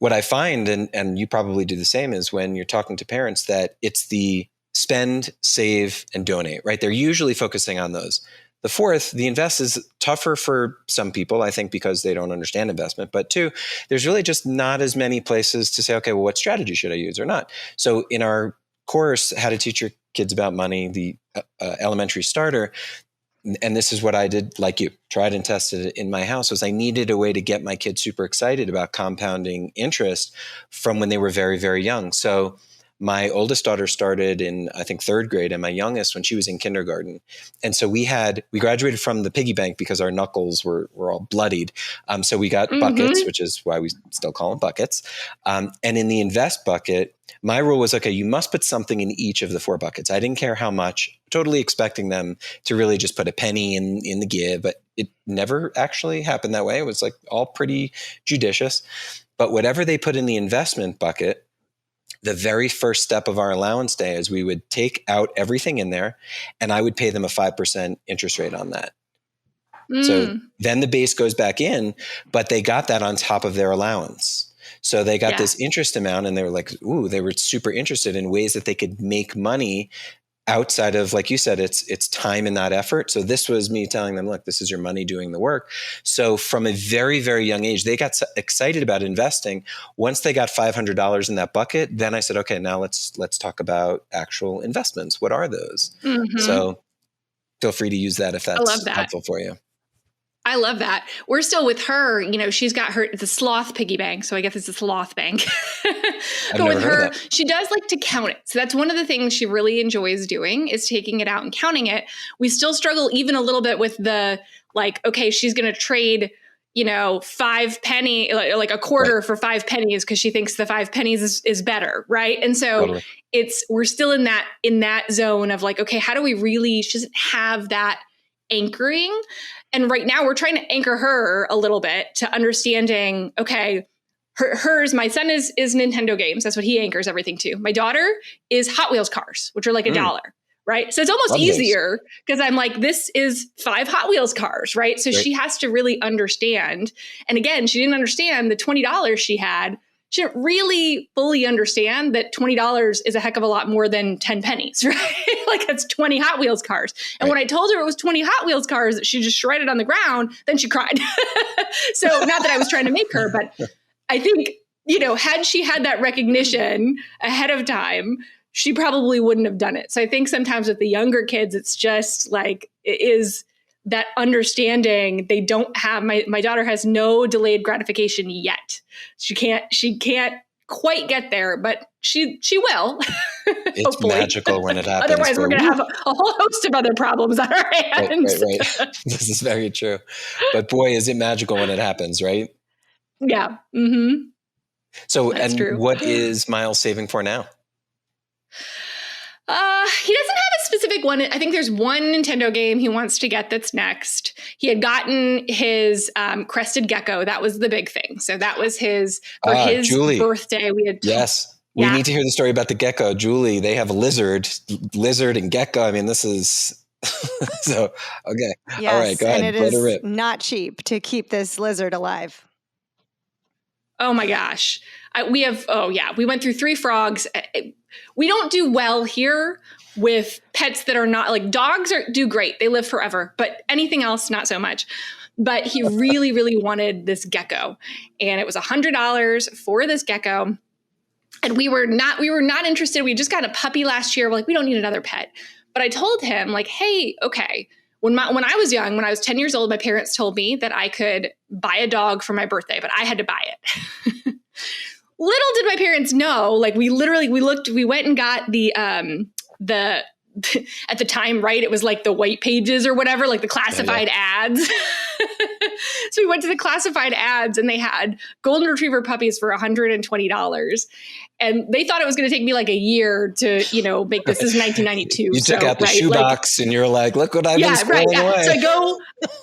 what I find, and you probably do the same, is when you're talking to parents that it's the spend, save, and donate, right? They're usually focusing on those. The fourth, the invest, is tougher for some people, I think, because they don't understand investment. But two, there's really just not as many places to say, okay, well, what strategy should I use or not? So in our course, How to Teach Your Kids About Money, the elementary starter, and this is what I did, like you, tried and tested it in my house, was I needed a way to get my kids super excited about compounding interest from when they were very, very young. So my oldest daughter started in, I think, third grade, and my youngest when she was in kindergarten. And so we graduated from the piggy bank because our knuckles were all bloodied. So we got buckets, which is why we still call them buckets. And in the invest bucket, my rule was, okay, you must put something in each of the 4 buckets. I didn't care how much, totally expecting them to really just put a penny in the give, but it never actually happened that way. It was like all pretty judicious. But whatever they put in the investment bucket, the very first step of our allowance day is we would take out everything in there, and I would pay them a 5% interest rate on that. So then the base goes back in, but they got that on top of their allowance. So they got this interest amount, and they were like, ooh, they were super interested in ways that they could make money outside of, like you said, it's time and not effort. So this was me telling them, look, this is your money doing the work. So from a very, very young age, they got excited about investing. Once they got $500 in that bucket, then I said, okay, now let's talk about actual investments. What are those? So feel free to use that if that's helpful for you. I love that. We're still with her. She's got the sloth piggy bank. So I guess it's a sloth bank. But with her, she does like to count it. So that's one of the things she really enjoys doing, is taking it out and counting it. We still struggle even a little bit with the, like, okay, she's going to trade, 5 penny, like a quarter for 5 pennies, because she thinks the 5 pennies is better. Right. And so we're still in that zone of like, okay, how do we really, she doesn't have that anchoring. And right now we're trying to anchor her a little bit to understanding, okay, my son is Nintendo games. That's what he anchors everything to. My daughter is Hot Wheels cars, which are like $1, right? So it's almost easier because I'm like, this is 5 Hot Wheels cars, right? So she has to really understand. And again, she didn't understand the $20 she had. She didn't really fully understand that $20 is a heck of a lot more than 10 pennies, right? Like it's 20 Hot Wheels cars. And when I told her it was 20 Hot Wheels cars that she just shredded on the ground, then she cried. So not that I was trying to make her, but I think, had she had that recognition ahead of time, she probably wouldn't have done it. So I think sometimes with the younger kids, it's just like, it is that understanding. They don't have, my daughter has no delayed gratification yet. She can't quite get there, but she will. It's magical when it happens. Otherwise, we're going to have a whole host of other problems on our hands. Right. This is very true. But boy, is it magical when it happens, right? Yeah. So, That's true. What is Miles saving for now? He doesn't have a specific one. I think there's one Nintendo game he wants to get that's next. He had gotten his crested gecko. That was the big thing. So that was his Julie. Birthday. We need to hear the story about the gecko. Julie, they have a lizard and gecko. I mean, this is so okay. Yes, all right, go ahead. And it is not cheap to keep this lizard alive. Oh my gosh. We went through 3 frogs. We don't do well here with pets that are not, like, dogs do great. They live forever, but anything else, not so much. But he really, really wanted this gecko, and it was $100 for this gecko. And we were not interested. We just got a puppy last year. We're like, we don't need another pet. But I told him, like, hey, okay. When I was young, when I was 10 years old, my parents told me that I could buy a dog for my birthday, but I had to buy it. Little did my parents know, like we went and got the at the time, right? It was like the white pages or whatever, like the classified ads. So we went to the classified ads, and they had golden retriever puppies for $120. And they thought it was going to take me like a year to, make this. This is 1992. You took out the shoebox, and you're like, look what I've been squirreling away. So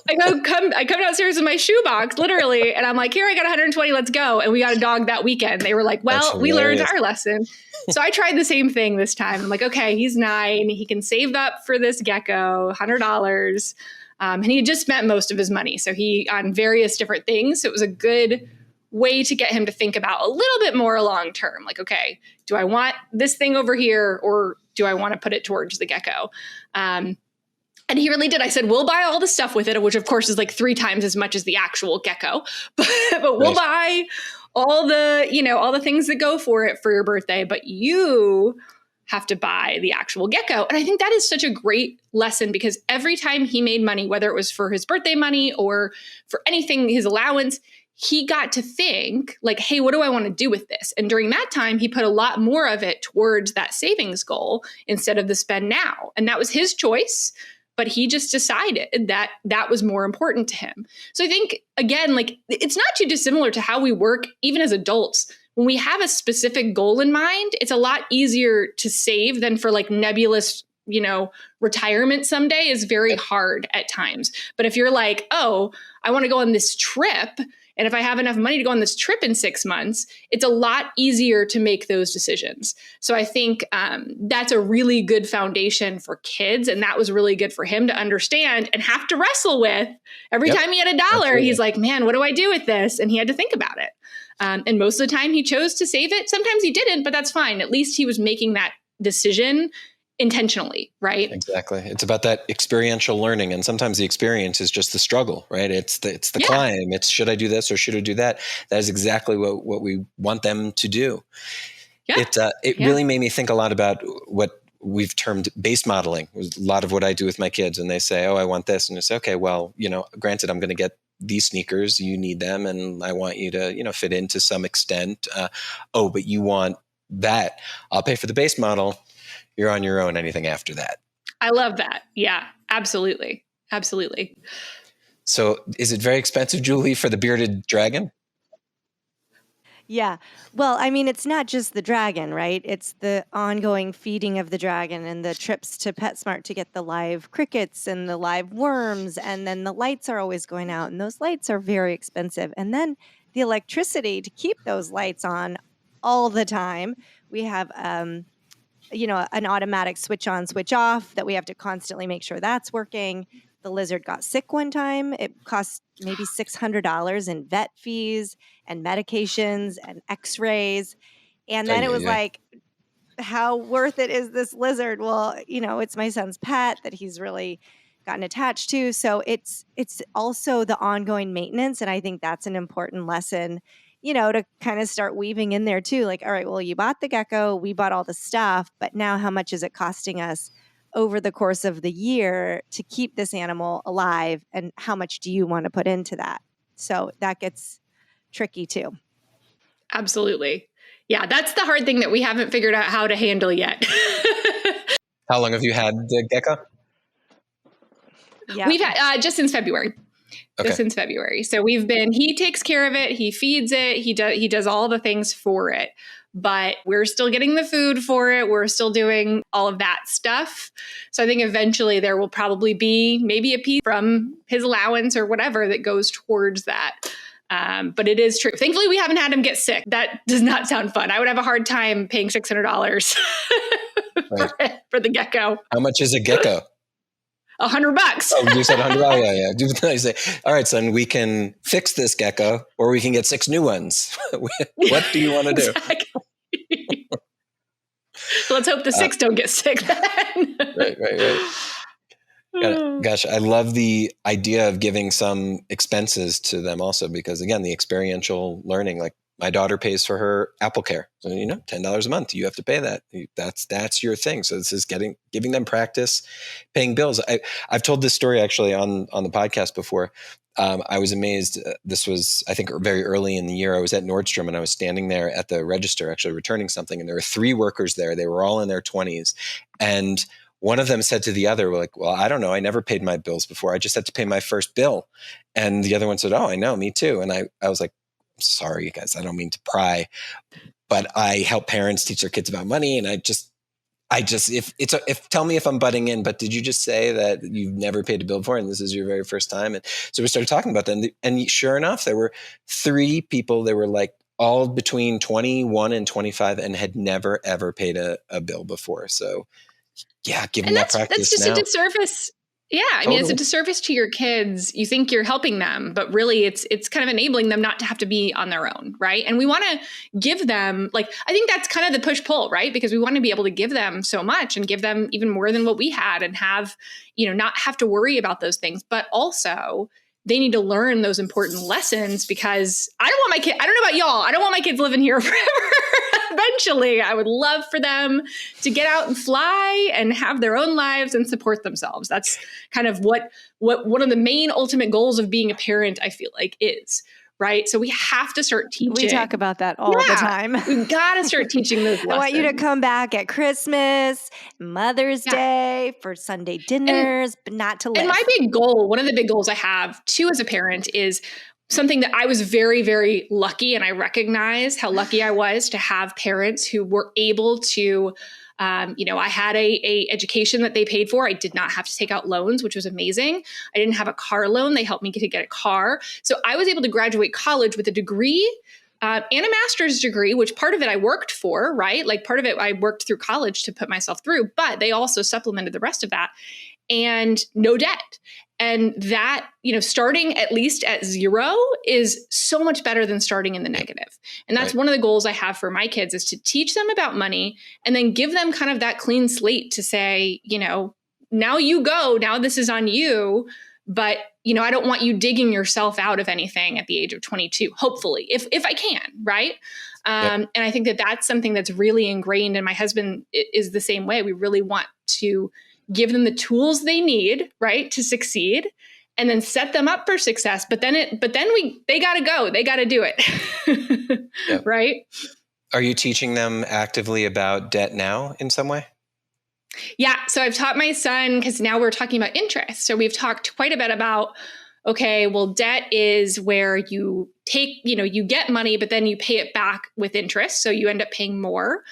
I come downstairs with my shoebox, literally, and I'm like, here, I got 120, let's go. And we got a dog that weekend. They were like, well, we learned our lesson. So I tried the same thing this time. I'm like, okay, he's 9. He can save up for this gecko, $100. And he had just spent most of his money. So he on various different things. So it was a good way to get him to think about a little bit more long term. Like, okay, do I want this thing over here, or do I want to put it towards the Gecko? And he really did. I said, we'll buy all the stuff with it, which of course is like 3 times as much as the actual Gecko, but we'll buy all the things that go for it for your birthday, but you have to buy the actual Gecko. And I think that is such a great lesson, because every time he made money, whether it was for his birthday money or for anything, his allowance, he got to think like, hey, what do I want to do with this? And during that time, he put a lot more of it towards that savings goal instead of the spend now. And that was his choice, but he just decided that that was more important to him. So I think, again, like, it's not too dissimilar to how we work even as adults. When we have a specific goal in mind, it's a lot easier to save than for like nebulous, retirement someday is very hard at times. But if you're like, oh, I want to go on this trip, and if I have enough money to go on this trip in 6 months, it's a lot easier to make those decisions. So I think that's a really good foundation for kids. And that was really good for him to understand and have to wrestle with. Every time he had $1, Absolutely. He's like, man, what do I do with this? And he had to think about it. And most of the time he chose to save it. Sometimes he didn't, but that's fine. At least he was making that decision intentionally, right? Exactly. It's about that experiential learning. And sometimes the experience is just the struggle, right? It's the climb. It's, should I do this or should I do that? That is exactly what we want them to do. Yeah. It really made me think a lot about what we've termed base modeling. It was a lot of what I do with my kids. And they say, oh, I want this. And I say, okay, well, granted, I'm going to get these sneakers, you need them. And I want you to, fit in to some extent. But you want that. I'll pay for the base model. You're on your own. Anything after that. I love that. Yeah, absolutely. Absolutely. So is it very expensive, Julie, for the bearded dragon? Yeah. Well, I mean, it's not just the dragon, right? It's the ongoing feeding of the dragon and the trips to PetSmart to get the live crickets and the live worms. And then the lights are always going out, and those lights are very expensive. And then the electricity to keep those lights on all the time. We have, an automatic switch on, switch off that we have to constantly make sure that's working. The lizard got sick one time. It cost maybe $600 in vet fees and medications and x-rays. And then it was like, how worth it is this lizard? Well, it's my son's pet that he's really gotten attached to. So it's also the ongoing maintenance. And I think that's an important lesson, to kind of start weaving in there too. Like, all right, well, you bought the Gecko, we bought all the stuff, but now how much is it costing us over the course of the year to keep this animal alive? And how much do you want to put into that? So that gets tricky too. Absolutely. Yeah, that's the hard thing that we haven't figured out how to handle yet. How long have you had the Gecko? Yeah. We've had just since February. Okay. Just since February. So he takes care of it. He feeds it. He does all the things for it, but we're still getting the food for it. We're still doing all of that stuff. So I think eventually there will probably be maybe a piece from his allowance or whatever that goes towards that. But it is true. Thankfully, we haven't had him get sick. That does not sound fun. I would have a hard time paying $600 for the Gecko. How much is a Gecko? $100. Oh, you said $100. Yeah. You say, all right, son, we can fix this Gecko, or we can get 6 new ones. What do you want to do? Exactly. Let's hope the 6 don't get sick then. Right. Gosh, I love the idea of giving some expenses to them also, because again, the experiential learning, like my daughter pays for her Apple Care. So, $10 a month, you have to pay that. That's your thing. So this is giving them practice, paying bills. I've told this story actually on the podcast before. I was amazed. This was, I think, very early in the year. I was at Nordstrom and I was standing there at the register, actually returning something. And there were 3 workers there. They were all in their 20s. And one of them said to the other, well, I don't know. I never paid my bills before. I just had to pay my first bill. And the other one said, oh, I know, me too. And I was like, sorry, guys, I don't mean to pry, but I help parents teach their kids about money. And I just, tell me if I'm butting in, but did you just say that you've never paid a bill before and this is your very first time? And so we started talking about that. And sure enough, there were 3 people. They were like all between 21 and 25 and had never, ever paid a bill before. So yeah, give them that practice. That's just now. a disservice. Yeah, I mean, it's a disservice to your kids. You think you're helping them, but really it's kind of enabling them not to have to be on their own, right? And we want to give them, like, I think that's kind of the push-pull, right? Because we want to be able to give them so much and give them even more than what we had and have, not have to worry about those things. But also, they need to learn those important lessons because I don't want my kid, I don't know about y'all, I don't want my kids living here forever. Eventually, I would love for them to get out and fly and have their own lives and support themselves. That's kind of what one of the main ultimate goals of being a parent, I feel like, is. Right. So we have to start teaching. We talk about that all the time. We've got to start teaching those lessons. I want you to come back at Christmas, Mother's Day, for Sunday dinners, but not to live. And my big goal, one of the big goals I have too as a parent, is something that I was very, very lucky, and I recognize how lucky I was to have parents who were able to I had a education that they paid for. I did not have to take out loans, which was amazing. I didn't have a car loan. They helped me to get a car. So I was able to graduate college with a degree and a master's degree, which part of it I worked for, right? Like part of it I worked through college to put myself through, but they also supplemented the rest of that, and no debt. And that, starting at least at zero is so much better than starting in the negative. And that's one of the goals I have for my kids, is to teach them about money and then give them kind of that clean slate to say, now you go, now this is on you. But, I don't want you digging yourself out of anything at the age of 22, hopefully, if I can, right? And I think that that's something that's really ingrained. And my husband is the same way. We really want to give them the tools they need, right, to succeed, and then set them up for success. But then they got to go. They got to do it. Right? Are you teaching them actively about debt now in some way? Yeah. So I've taught my son, because now we're talking about interest. So we've talked quite a bit about, okay, well, debt is where you take, you get money, but then you pay it back with interest. So you end up paying more.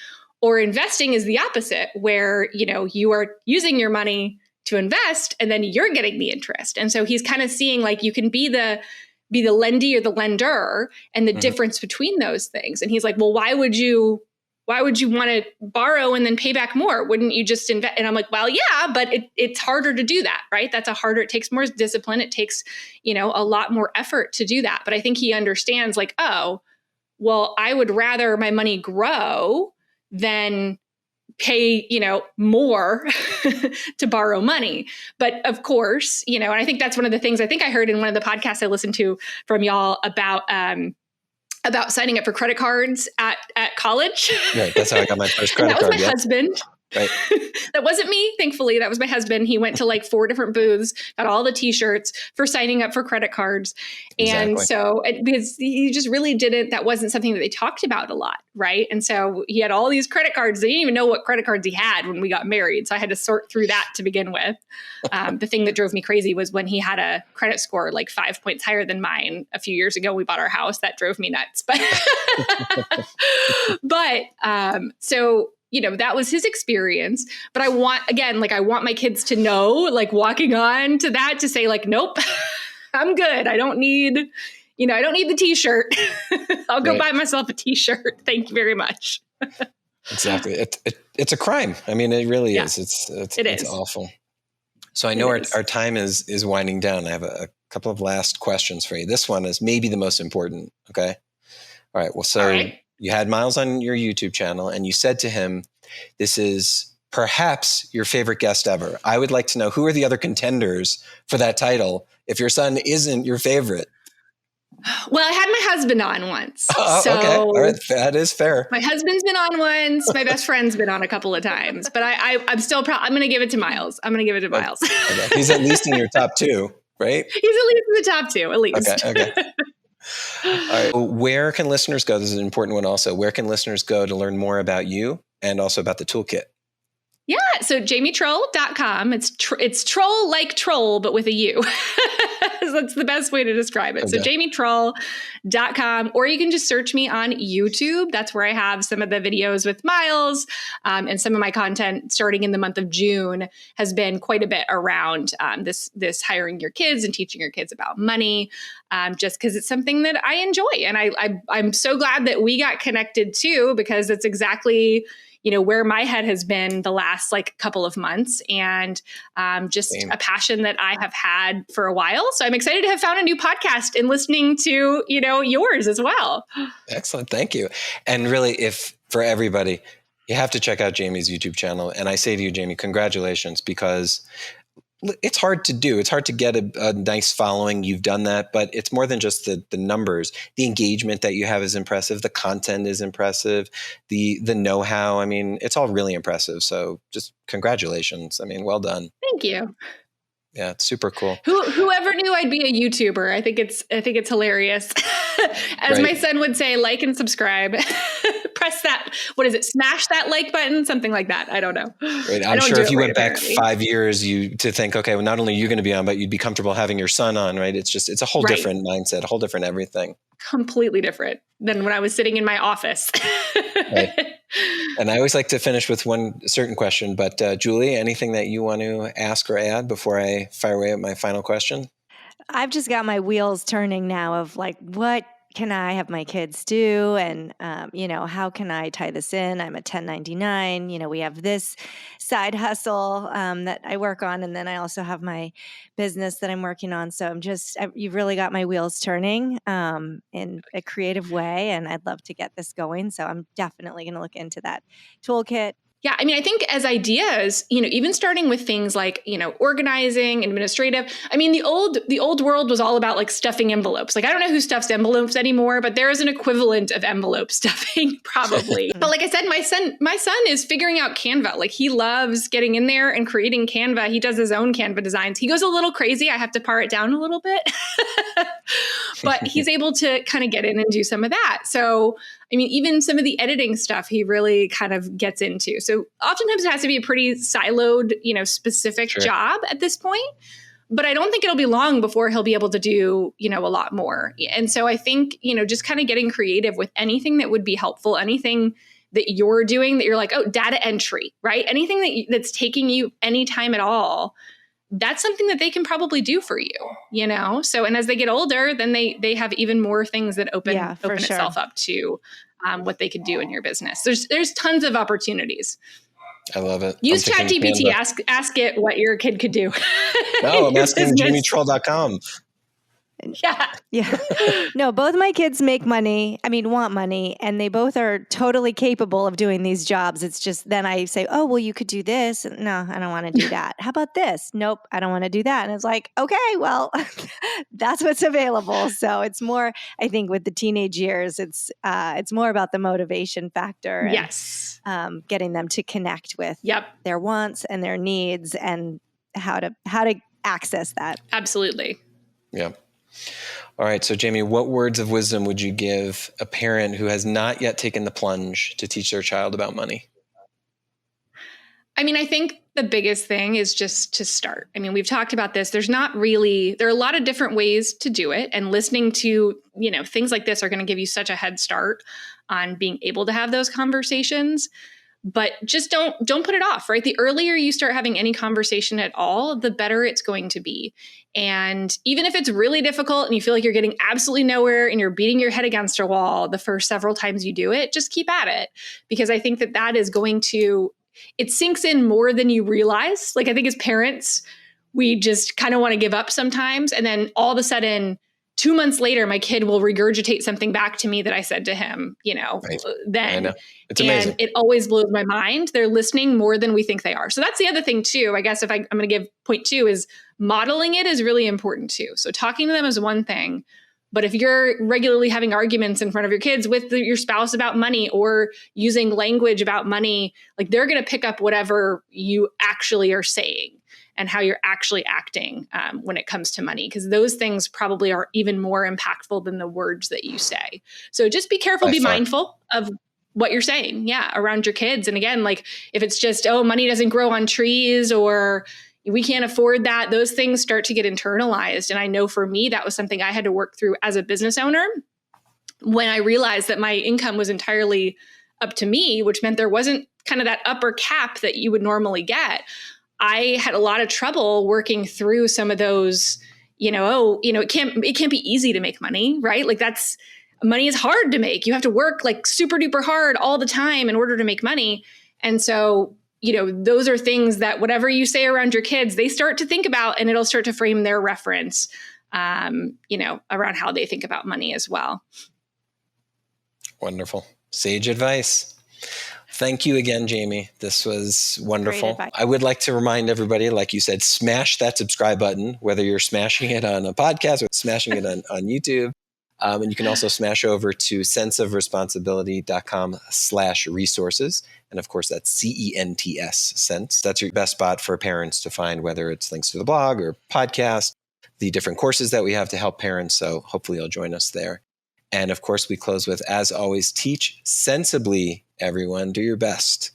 Or investing is the opposite, where, you are using your money to invest and then you're getting the interest. And so he's kind of seeing, like, you can be the lendee or the lender, and the difference between those things. And he's like, well, why would you want to borrow and then pay back more? Wouldn't you just invest? And I'm like, well, yeah, but it's harder to do that, right? It takes more discipline. It takes, a lot more effort to do that. But I think he understands, like, oh, well, I would rather my money grow than pay, more to borrow money. But of course, and I think that's one of the things I think I heard in one of the podcasts I listened to from y'all about signing up for credit cards at college. Right. That's how I got my first credit card. That was my husband. Right. That wasn't me, thankfully. That was my husband. He went to like 4 different booths, got all the t-shirts for signing up for credit cards. And so, because he just really that wasn't something that they talked about a lot, right? And so he had all these credit cards. They didn't even know what credit cards he had when we got married. So I had to sort through that to begin with. The thing that drove me crazy was when he had a credit score like 5 points higher than mine a few years ago. We bought our house. That drove me nuts. So that was his experience. But I want my kids to know, like, walking on to that, to say, like, nope, I'm good. I don't need the t-shirt. I'll go buy myself a t-shirt. Thank you very much. Exactly. It's a crime. I mean, it really is. It's awful. So I know our time is winding down. I have a couple of last questions for you. This one is maybe the most important. Okay. All right. Well, so you had Miles on your YouTube channel, and you said to him, this is perhaps your favorite guest ever. I would like to know, who are the other contenders for that title if your son isn't your favorite? Well, I had my husband on once. Okay. All right. That is fair. My husband's been on once. My best friend's been on a couple of times. But I'm still I'm going to give it to Miles. Okay. He's at least in your top 2, right? He's at least in the top 2, at least. Okay. All right. Well, where can listeners go? This is an important one also. Where can listeners go to learn more about you and also about the Toolkit? Yeah. So JamieTrull.com. It's Trull like troll, but with a U. That's the best way to describe it. Okay. So JamieTrull.com, or you can just search me on YouTube. That's where I have some of the videos with Miles, and some of my content starting in the month of June has been quite a bit around this hiring your kids and teaching your kids about money, just because it's something that I enjoy. And I'm so glad that we got connected too, because it's exactly where my head has been the last like couple of months, and just Same. a passion that I have had for a while. So I'm excited to have found a new podcast and listening to, yours as well. Excellent. Thank you. And really, if for everybody, you have to check out Jamie's YouTube channel. And I say to you, Jamie, congratulations, because it's hard to do. It's hard to get a nice following. You've done that, but it's more than just the numbers. The engagement that you have is impressive. The content is impressive. The know-how. I mean, it's all really impressive. So just congratulations. I mean, well done. Thank you. Yeah, it's super cool. Whoever knew I'd be a YouTuber? I think it's hilarious. As my son would say, like and subscribe. Press that. What is it? Smash that like button. Something like that. I don't know. Right. I'm sure if you went back 5 years, to think, okay, well, not only are you going to be on, but you'd be comfortable having your son on, right? It's a whole different mindset, a whole different everything. Completely different than when I was sitting in my office. Right. And I always like to finish with one certain question, but Julie, anything that you want to ask or add before I fire away at my final question? I've just got my wheels turning now of like, what can I have my kids do? And, how can I tie this in? I'm a 1099. We have this side hustle that I work on. And then I also have my business that I'm working on. So you've really got my wheels turning in a creative way. And I'd love to get this going. So I'm definitely going to look into that toolkit. Yeah. I mean, I think as ideas, even starting with things like, organizing, administrative. I mean, the old world was all about like stuffing envelopes. Like, I don't know who stuffs envelopes anymore, but there is an equivalent of envelope stuffing probably. But like I said, my son is figuring out Canva. Like, he loves getting in there and creating Canva. He does his own Canva designs. He goes a little crazy. I have to par it down a little bit, but he's able to kind of get in and do some of that. So, I mean, even some of the editing stuff, he really kind of gets into. So oftentimes it has to be a pretty siloed, specific job at this point. But I don't think it'll be long before he'll be able to do, a lot more. And so I think, just kind of getting creative with anything that would be helpful, anything that you're doing that you're like, oh, data entry, right? Anything that's taking you any time at all. That's something that they can probably do for you, So, and as they get older, then they have even more things that open itself up to what they could do in your business. There's tons of opportunities. I love it. Use ChatGPT. Ask it what your kid could do. No, I'm asking JamieTrull.com. Yeah. No, both my kids want money, and they both are totally capable of doing these jobs. It's just then I say, oh, well, you could do this. No, I don't want to do that. How about this? Nope, I don't want to do that. And it's like, okay, well, that's what's available. So it's more, I think with the teenage years, it's more about the motivation factor. And, yes. Getting them to connect with their wants and their needs and how to access that. Absolutely. Yeah. All right. So, Jamie, what words of wisdom would you give a parent who has not yet taken the plunge to teach their child about money? I mean, I think the biggest thing is just to start. I mean, we've talked about this. There are a lot of different ways to do it. And listening to, things like this are going to give you such a head start on being able to have those conversations. But just don't put it off, right? The earlier you start having any conversation at all, the better it's going to be. And even if it's really difficult and you feel like you're getting absolutely nowhere and you're beating your head against a wall the first several times you do it, just keep at it. Because I think that is going to, it sinks in more than you realize. Like, I think as parents, we just kind of want to give up sometimes. And then all of a sudden, 2 months later, my kid will regurgitate something back to me that I said to him, Right. then. I know. It's amazing. And it always blows my mind. They're listening more than we think they are. So that's the other thing too. I guess if I'm going to give point 2 is modeling it is really important too. So talking to them is one thing, but if you're regularly having arguments in front of your kids with your spouse about money or using language about money, like they're going to pick up whatever you actually are saying and how you're actually acting when it comes to money, because those things probably are even more impactful than the words that you say. So just be careful, be mindful of what you're saying, around your kids. And again, like if it's just, oh, money doesn't grow on trees or we can't afford that, those things start to get internalized. And I know for me, that was something I had to work through as a business owner when I realized that my income was entirely up to me, which meant there wasn't kind of that upper cap that you would normally get. I had a lot of trouble working through some of those, it can't be easy to make money, right? Like money is hard to make. You have to work like super duper hard all the time in order to make money. And so, those are things that whatever you say around your kids, they start to think about, and it'll start to frame their reference, around how they think about money as well. Wonderful. Sage advice. Thank you again, Jamie. This was wonderful. I would like to remind everybody, like you said, smash that subscribe button, whether you're smashing it on a podcast or smashing it on YouTube. And you can also smash over to senseofresponsibility.com/resources. And of course, that's CENTS, Sense. That's your best spot for parents to find, whether it's links to the blog or podcast, the different courses that we have to help parents. So hopefully you'll join us there. And of course, we close with, as always, teach sensibly, everyone. Do your best.